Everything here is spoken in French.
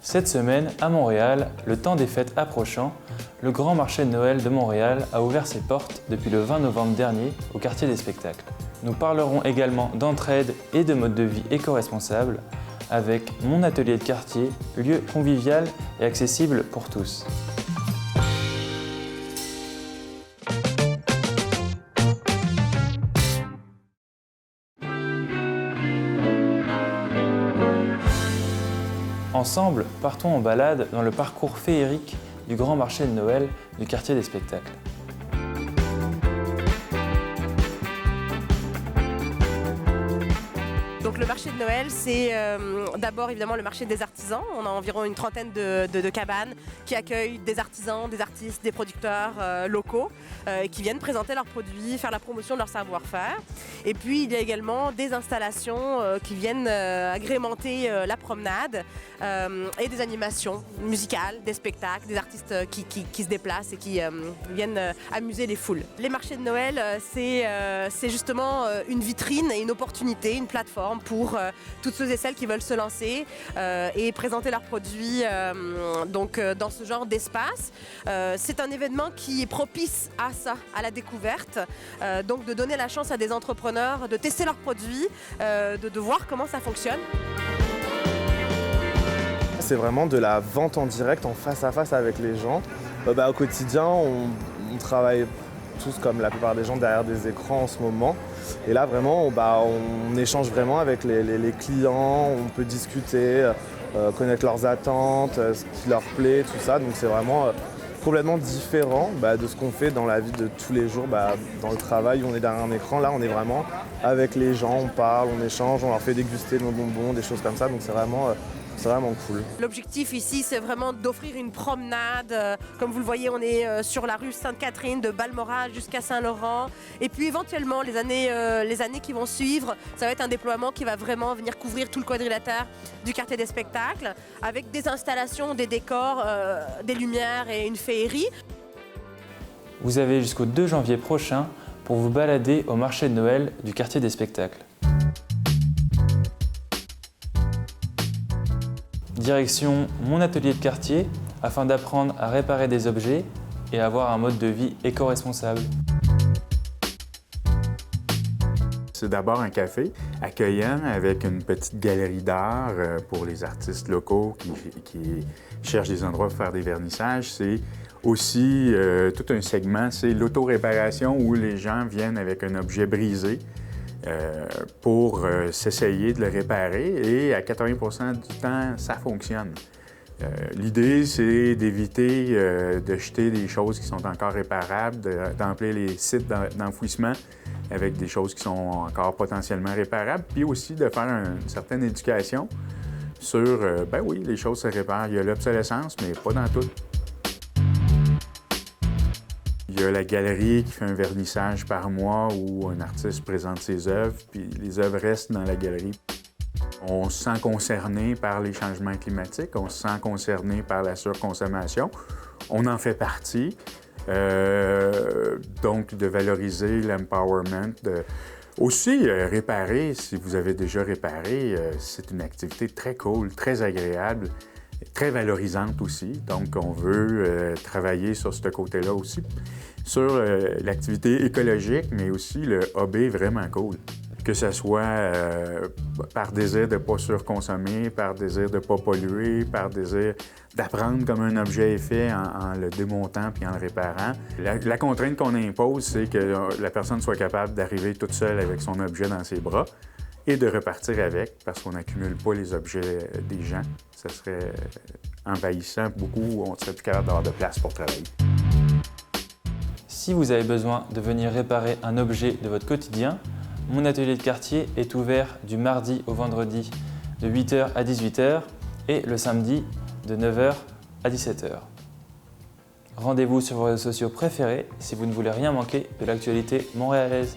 Cette semaine, à Montréal, le temps des fêtes approchant, le grand marché de Noël de Montréal a ouvert ses portes depuis le 20 novembre dernier au quartier des spectacles. Nous parlerons également d'entraide et de mode de vie éco-responsable avec Mon Atelier de quartier, lieu convivial et accessible pour tous. Ensemble, partons en balade dans le parcours féerique du grand marché de Noël du quartier des spectacles. Donc le marché de Noël, c'est d'abord évidemment le marché des artisans. On a environ une trentaine de cabanes qui accueillent des artisans, des artistes, des producteurs locaux qui viennent présenter leurs produits, faire la promotion de leur savoir-faire. Et puis il y a également des installations qui viennent agrémenter la promenade et des animations musicales, des spectacles, des artistes qui se déplacent et qui viennent amuser les foules. Les marchés de Noël, c'est justement une vitrine et une opportunité, une plateforme pour toutes ceux et celles qui veulent se lancer et présenter leurs produits dans ce genre d'espace. C'est un événement qui est propice à ça, à la découverte, donc de donner la chance à des entrepreneurs de tester leurs produits, de voir comment ça fonctionne. C'est vraiment de la vente en direct, en face à face avec les gens. Au quotidien, on travaille tous comme la plupart des gens derrière des écrans en ce moment. Et là, vraiment, on échange vraiment avec les clients, on peut discuter, connaître leurs attentes, ce qui leur plaît, tout ça. Donc c'est vraiment complètement différent de ce qu'on fait dans la vie de tous les jours, dans le travail où on est derrière un écran. Là, on est vraiment avec les gens, on parle, on échange, on leur fait déguster nos bonbons, des choses comme ça. Donc c'est vraiment cool. L'objectif ici, c'est vraiment d'offrir une promenade. Comme vous le voyez, on est sur la rue Sainte-Catherine, de Balmoral jusqu'à Saint-Laurent. Et puis éventuellement, les années qui vont suivre, ça va être un déploiement qui va vraiment venir couvrir tout le quadrilatère du quartier des spectacles, avec des installations, des décors, des lumières et une féerie. Vous avez jusqu'au 2 janvier prochain pour vous balader au marché de Noël du quartier des spectacles. Direction Mon Atelier de quartier afin d'apprendre à réparer des objets et avoir un mode de vie éco-responsable. C'est d'abord un café accueillant avec une petite galerie d'art pour les artistes locaux qui cherchent des endroits pour faire des vernissages. C'est aussi tout un segment, c'est l'auto-réparation où les gens viennent avec un objet brisé pour s'essayer de le réparer et à 80% du temps, ça fonctionne. L'idée, c'est d'éviter de jeter des choses qui sont encore réparables, d'emplir les sites d'enfouissement avec des choses qui sont encore potentiellement réparables, puis aussi de faire une certaine éducation sur, oui, les choses se réparent. Il y a l'obsolescence, mais pas dans tout. Il y a la galerie qui fait un vernissage par mois où un artiste présente ses œuvres, puis les œuvres restent dans la galerie. On se sent concerné par les changements climatiques, on se sent concerné par la surconsommation. On en fait partie. Donc, de valoriser l'empowerment. Aussi, réparer, si vous avez déjà réparé, c'est une activité très cool, très agréable, très valorisante aussi. Donc, on veut travailler sur ce côté-là aussi, sur l'activité écologique, mais aussi le hobby vraiment cool. Que ce soit par désir de ne pas surconsommer, par désir de ne pas polluer, par désir d'apprendre comme un objet est fait en le démontant puis en le réparant. La contrainte qu'on impose, c'est que la personne soit capable d'arriver toute seule avec son objet dans ses bras et de repartir avec, parce qu'on n'accumule pas les objets des gens. Ça serait envahissant beaucoup, on ne serait plus capable d'avoir de place pour travailler. Si vous avez besoin de venir réparer un objet de votre quotidien, Mon Atelier de quartier est ouvert du mardi au vendredi de 8h à 18h et le samedi de 9h à 17h. Rendez-vous sur vos réseaux sociaux préférés si vous ne voulez rien manquer de l'actualité montréalaise.